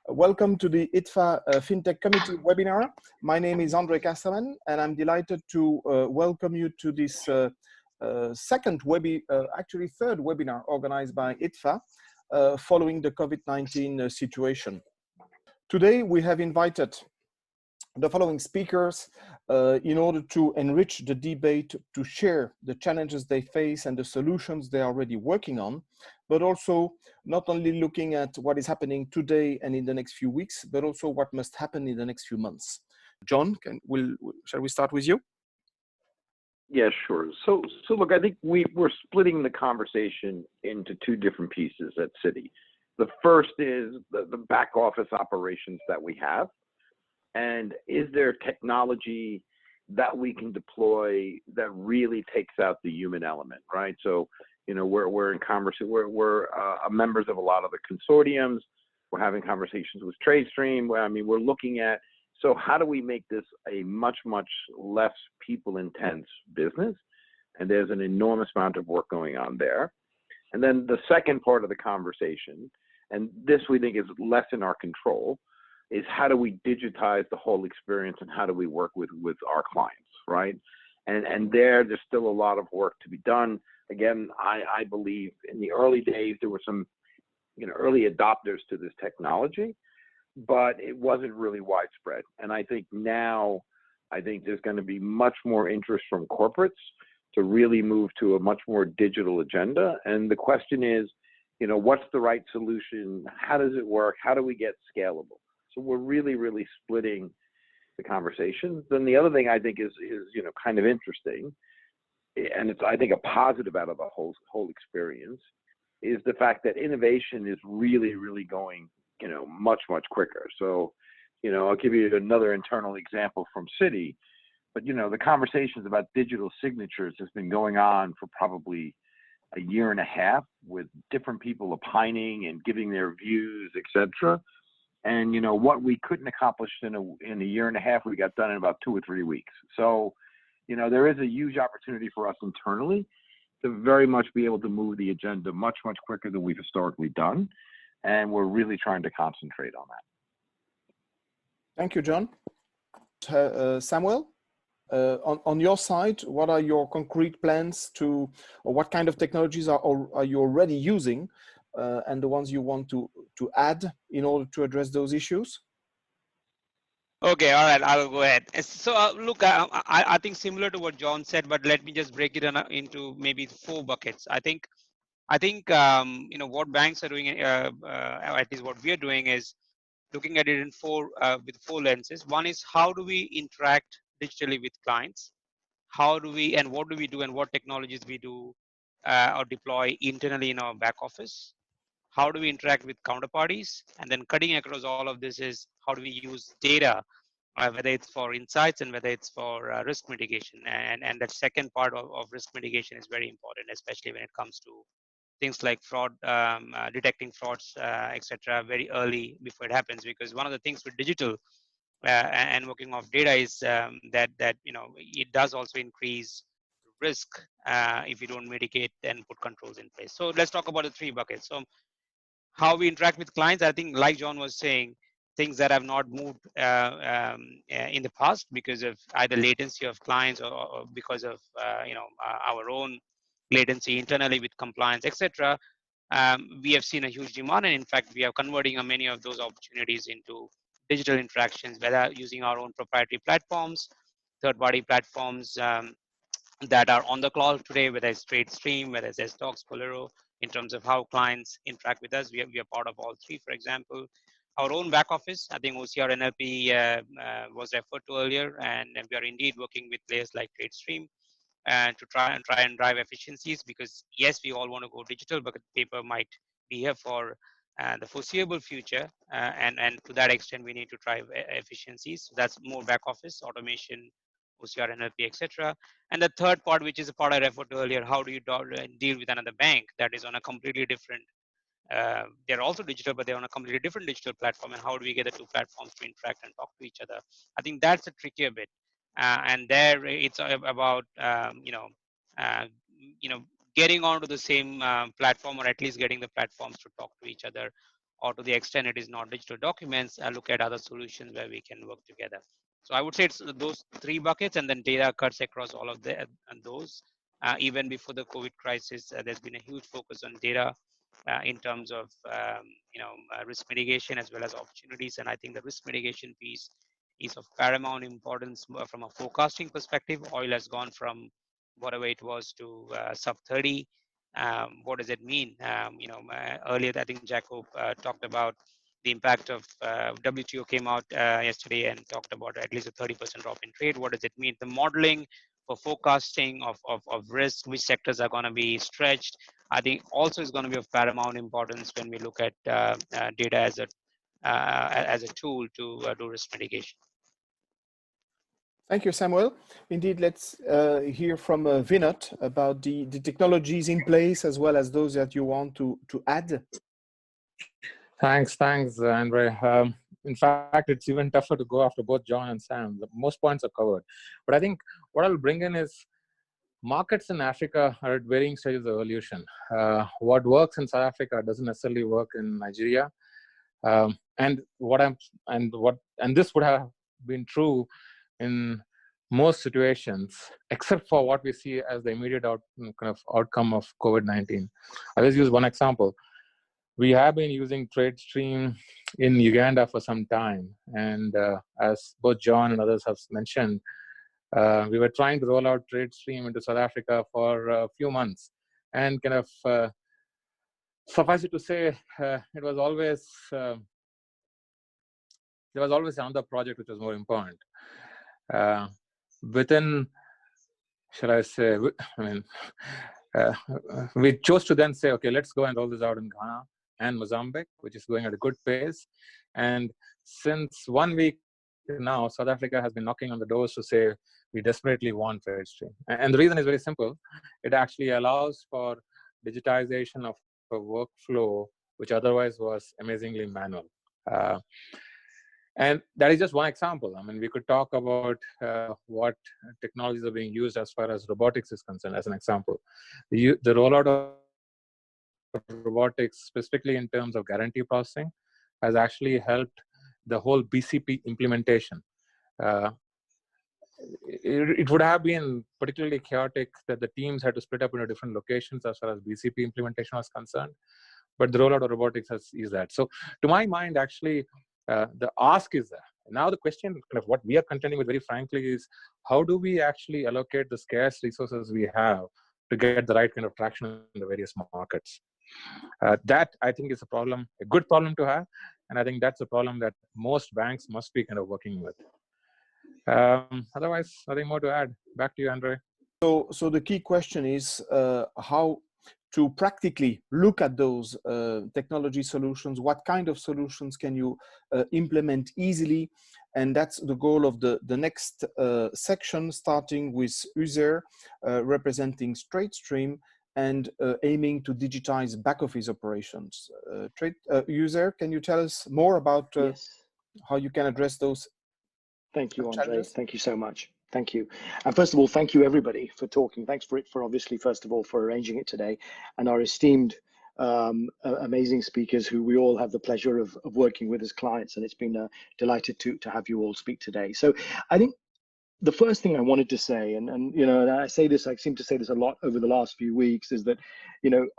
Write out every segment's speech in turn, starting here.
Welcome to the ITFA FinTech Committee webinar. My name is Andre Castellan, and I'm delighted to welcome you to this actually third webinar organized by ITFA following the COVID-19 situation. Today, we have invited the following speakers in order to enrich the debate, to share the challenges they face and the solutions they are already working on, but also not only looking at what is happening today and in the next few weeks, but also what must happen in the next few months. John, shall we start with you? Yeah, sure. So look, I think we're splitting the conversation into two different pieces at Citi. The first is the back office operations that we have. And is there technology that we can deploy that really takes out the human element, right? So, you know, we're in conversation, we're members of a lot of the consortiums. We're having conversations with Traydstream. I mean, we're looking at, so how do we make this a much, much less people-intense business? And there's an enormous amount of work going on there. And then the second part of the conversation, and this we think is less in our control, is how do we digitize the whole experience and how do we work with our clients, right? And there's still a lot of work to be done. Again, I believe in the early days, there were some, you know, early adopters to this technology, but it wasn't really widespread. And I think now, there's going to be much more interest from corporates to really move to a much more digital agenda. And the question is, you know, what's the right solution? How does it work? How do we get scalable? So we're really, really splitting the conversations. Then the other thing I think is you know, kind of interesting, and it's, I think, a positive out of the whole experience, is the fact that innovation is really, really going, you know, much, much quicker. So, you know, I'll give you another internal example from Citi, but, you know, the conversations about digital signatures has been going on for probably a year and a half, with different people opining and giving their views, etc. And, you know, what we couldn't accomplish in a year and a half, we got done in about 2 or 3 weeks. So, you know, there is a huge opportunity for us internally to very much be able to move the agenda much, much quicker than we've historically done. And we're really trying to concentrate on that. Thank you, John. Samuel, on your side, what are your concrete plans or what kind of technologies are you already using and the ones you want to add in order to address those issues? Okay, all right, I'll go ahead. So look, I think similar to what John said, but let me just break it into maybe 4 buckets. I think you know, what banks are doing, at least what we are doing, is looking at it in with 4 lenses. One is, how do we interact digitally with clients? How do we, and what do we do, and what technologies we do or deploy internally in our back office? How do we interact with counterparties? And then cutting across all of this is, how do we use data, whether it's for insights and whether it's for risk mitigation. And that second part of risk mitigation is very important, especially when it comes to things like fraud, detecting frauds, etc., very early before it happens. Because one of the things with digital and working off data is that you know, it does also increase risk if you don't mitigate and put controls in place. So let's talk about the 3 buckets. So how we interact with clients, I think, like John was saying, things that have not moved in the past because of either latency of clients or because of you know, our own latency internally with compliance, etc. We have seen a huge demand, and in fact, we are converting many of those opportunities into digital interactions, whether using our own proprietary platforms, third-party platforms that are on the cloud today, whether it's Traydstream, whether it's Stocks, Courier, in terms of how clients interact with us. We are part of all 3, for example. Our own back office, I think OCR NLP was referred to earlier, and we are indeed working with players like Traydstream to try and drive efficiencies, because yes, we all want to go digital, but paper might be here for the foreseeable future, and to that extent, we need to drive efficiencies. So that's more back office, automation, OCR, NLP, etc. And the third part, which is a part I referred to earlier, how do you deal with another bank that is on a completely different, they're also digital, but they're on a completely different digital platform, and how do we get the 2 platforms to interact and talk to each other? I think that's a trickier bit. And there it's about, you know, getting onto the same platform, or at least getting the platforms to talk to each other, or to the extent it is not digital documents, look at other solutions where we can work together. So I would say it's those three buckets, and then data cuts across all of those. Even before the COVID crisis, there's been a huge focus on data in terms of risk mitigation as well as opportunities. And I think the risk mitigation piece is of paramount importance from a forecasting perspective. Oil has gone from whatever it was to sub 30. What does it mean? Earlier, I think Jacob talked about the impact of WTO came out yesterday and talked about at least a 30% drop in trade. What does it mean? The modeling for forecasting of risk, which sectors are going to be stretched, I think also is going to be of paramount importance when we look at data as a tool to do risk mitigation. Thank you, Samuel. Indeed, let's hear from Vinod about the technologies in place as well as those that you want to add. Thanks, Andre. In fact, it's even tougher to go after both John and Sam. Most points are covered. But I think what I'll bring in is markets in Africa are at varying stages of evolution. What works in South Africa doesn't necessarily work in Nigeria. And this would have been true in most situations, except for what we see as the immediate outcome of COVID-19. I'll just use one example. We have been using Traydstream in Uganda for some time. And as both John and others have mentioned, we were trying to roll out Traydstream into South Africa for a few months. And suffice it to say, it was always, there was always another project which was more important. We chose to then say, okay, let's go and roll this out in Ghana and Mozambique, which is going at a good pace. And since 1 week now, South Africa has been knocking on the doors to say, we desperately want Traydstream. And the reason is very simple. It actually allows for digitization of a workflow, which otherwise was amazingly manual. And that is just one example. I mean, we could talk about what technologies are being used as far as robotics is concerned, as an example. The rollout of robotics, specifically in terms of guarantee processing, has actually helped the whole BCP implementation. It would have been particularly chaotic that the teams had to split up into different locations as far as BCP implementation was concerned. But the rollout of robotics has eased that. So to my mind, actually, the ask is there. Now the question, what we are contending with very frankly is, how do we actually allocate the scarce resources we have to get the right kind of traction in the various markets? That, I think, is a problem, a good problem to have. And I think that's a problem that most banks must be working with. Otherwise, nothing more to add. Back to you, Andre. So the key question is how to practically look at those technology solutions. What kind of solutions can you implement easily? And that's the goal of the next section, starting with Uzair, representing Traydstream and aiming to digitize back office operations. Uzair, can you tell us more about yes. how you can address those? Thank you, Andre. Thank you so much. Thank you. And first of all, thank you everybody for talking. Thanks for obviously, first of all, for arranging it today, and our esteemed, amazing speakers who we all have the pleasure of working with as clients. And it's been delighted to have you all speak today. So I think the first thing I wanted to say, and I say this, I seem to say this a lot over the last few weeks, is that,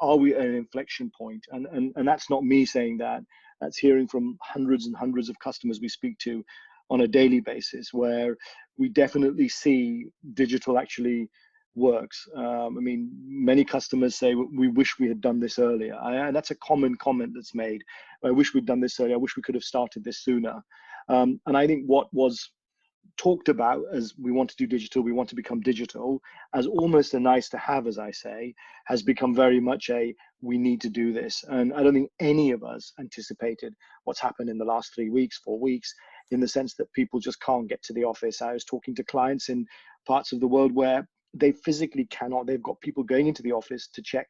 are we at an inflection point? And that's not me saying that. That's hearing from hundreds and hundreds of customers we speak to on a daily basis, where we definitely see digital actually works. Many customers say, we wish we had done this earlier. And that's a common comment that's made. I wish we'd done this earlier. I wish we could have started this sooner. And I think what was talked about as we want to do digital, we want to become digital, as almost a nice to have, as I say, has become very much a we need to do this. And I don't think any of us anticipated what's happened in the last 3 weeks, 4 weeks, in the sense that people just can't get to the office. I was talking to clients in parts of the world where they physically cannot. They've got people going into the office to check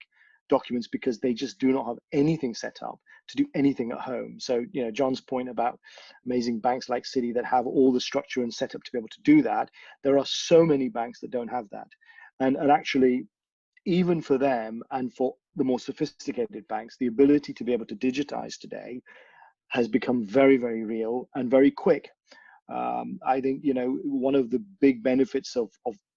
documents because they just do not have anything set up to do anything at home. So, John's point about amazing banks like Citi that have all the structure and setup to be able to do that, there are so many banks that don't have that. And actually, even for them and for the more sophisticated banks, the ability to be able to digitize today has become very, very real and very quick. I think, you know, one of the big benefits of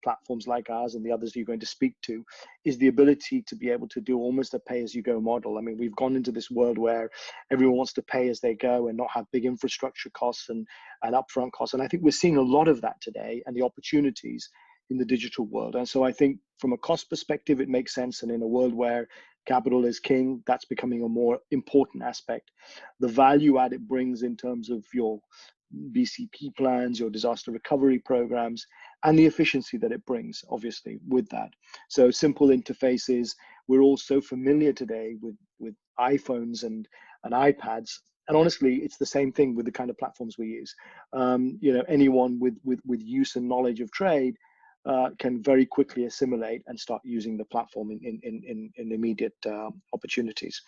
platforms like ours and the others you're going to speak to is the ability to be able to do almost a pay-as-you-go model. I mean, we've gone into this world where everyone wants to pay as they go and not have big infrastructure costs and upfront costs. And I think we're seeing a lot of that today and the opportunities in the digital world. And so I think from a cost perspective, it makes sense. And in a world where capital is king, that's becoming a more important aspect. The value add it brings in terms of your BCP plans, your disaster recovery programs, and the efficiency that it brings, obviously, with that. So simple interfaces. We're all so familiar today with iPhones and iPads. And honestly, it's the same thing with the kind of platforms we use. You know, anyone with use and knowledge of trade can very quickly assimilate and start using the platform in immediate opportunities.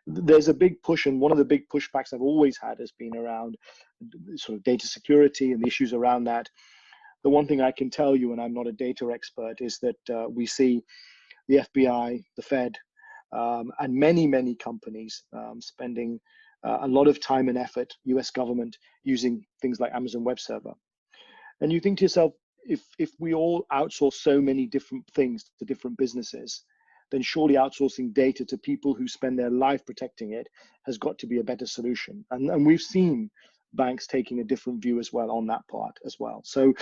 There's a big push, and one of the big pushbacks I've always had has been around sort of data security and the issues around that. The one thing I can tell you, and I'm not a data expert, is that we see the FBI, the Fed, and many companies spending a lot of time and effort, US government, using things like Amazon Web Server. And you think to yourself, if we all outsource so many different things to different businesses, then surely outsourcing data to people who spend their life protecting it has got to be a better solution. And we've seen banks taking a different view as well on that part as well. So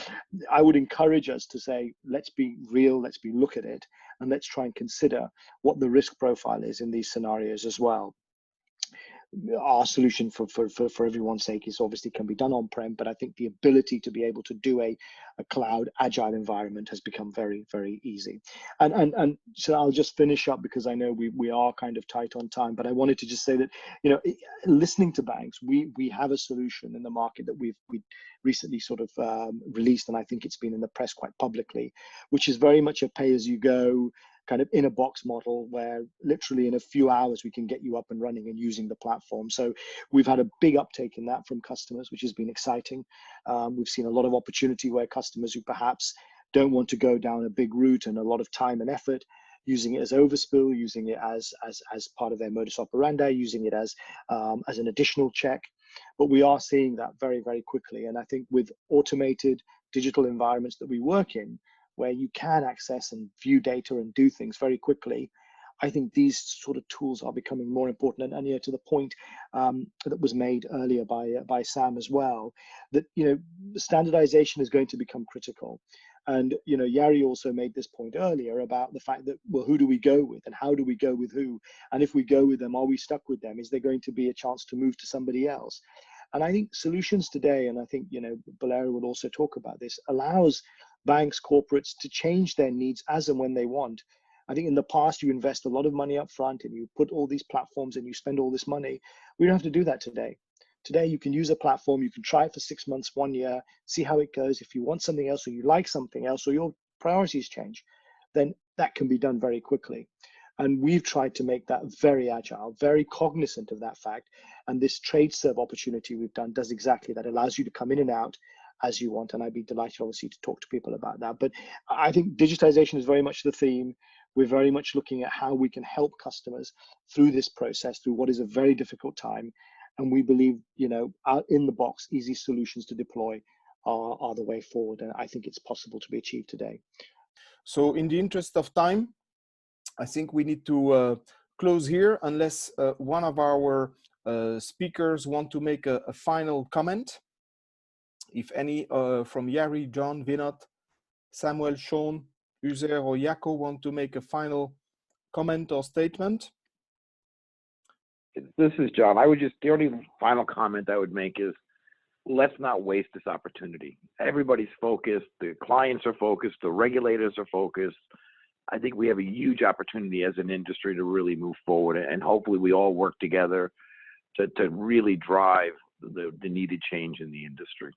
I would encourage us to say, let's be real, look at it, and let's try and consider what the risk profile is in these scenarios as well. Our solution for everyone's sake is obviously can be done on-prem, but I think the ability to be able to do a cloud agile environment has become very, very easy. And so I'll just finish up because I know we are kind of tight on time, but I wanted to just say that, you know, listening to banks, we have a solution in the market that we recently sort of released, and I think it's been in the press quite publicly, which is very much a pay-as-you-go kind of in a box model where literally in a few hours we can get you up and running and using the platform. So we've had a big uptake in that from customers, which has been exciting. We've seen a lot of opportunity where customers who perhaps don't want to go down a big route and a lot of time and effort, using it as overspill, using it as part of their modus operandi, using it as an additional check. But we are seeing that very, very quickly. And I think with automated digital environments that we work in, where you can access and view data and do things very quickly, I think these sort of tools are becoming more important. And you know, to the point that was made earlier by Sam as well, that, you know, standardization is going to become critical. And, you know, Yari also made this point earlier about the fact that, well, who do we go with and how do we go with who? And if we go with them, are we stuck with them? Is there going to be a chance to move to somebody else? And I think solutions today, and I think, you know, Valeria would also talk about this, allows banks, corporates to change their needs as and when they want. I think in the past, you invest a lot of money up front and you put all these platforms and you spend all this money. We don't have to do that today. Today, you can use a platform, you can try it for 6 months, 1 year, see how it goes. If you want something else or you like something else or your priorities change, then that can be done very quickly. And we've tried to make that very agile, very cognizant of that fact. And this Traydstream opportunity we've done does exactly that. It allows you to come in and out as you want. And I'd be delighted, obviously, to talk to people about that. But I think digitization is very much the theme. We're very much looking at how we can help customers through this process, through what is a very difficult time. And we believe, you know, out in the box, easy solutions to deploy are the way forward. And I think it's possible to be achieved today. So in the interest of time, I think we need to close here unless one of our speakers want to make a final comment. If any from Yari, John, Vinod, Samuel, Sean, Uzair or Jaco want to make a final comment or statement. This is John. The only final comment I would make is, let's not waste this opportunity. Everybody's focused, the clients are focused, the regulators are focused. I think we have a huge opportunity as an industry to really move forward, and hopefully we all work together to really drive the needed change in the industry.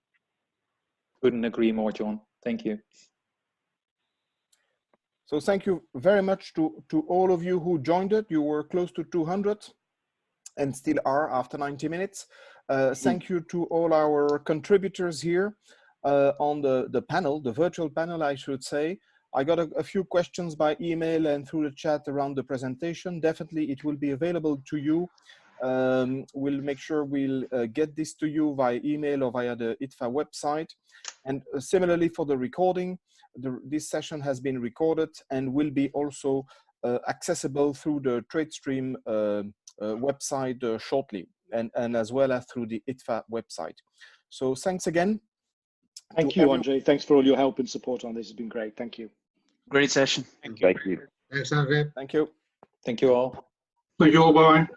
Couldn't agree more, John. Thank you. So thank you very much to all of you who joined it. You were close to 200 and still are after 90 minutes. Thank you to all our contributors here on the panel, the virtual panel, I should say. I got a few questions by email and through the chat around the presentation. Definitely it will be available to you. We'll make sure we'll get this to you via email or via the ITFA website. And similarly for the recording, this session has been recorded and will be also accessible through the Traydstream website shortly, and as well as through the ITFA website. So thanks again. Thank you, Andre. Thanks for all your help and support on this. It's been great. Thank you. Great session. Thank you. Thanks, Andre. Thank you. Thank you all. Thank you all. Bye.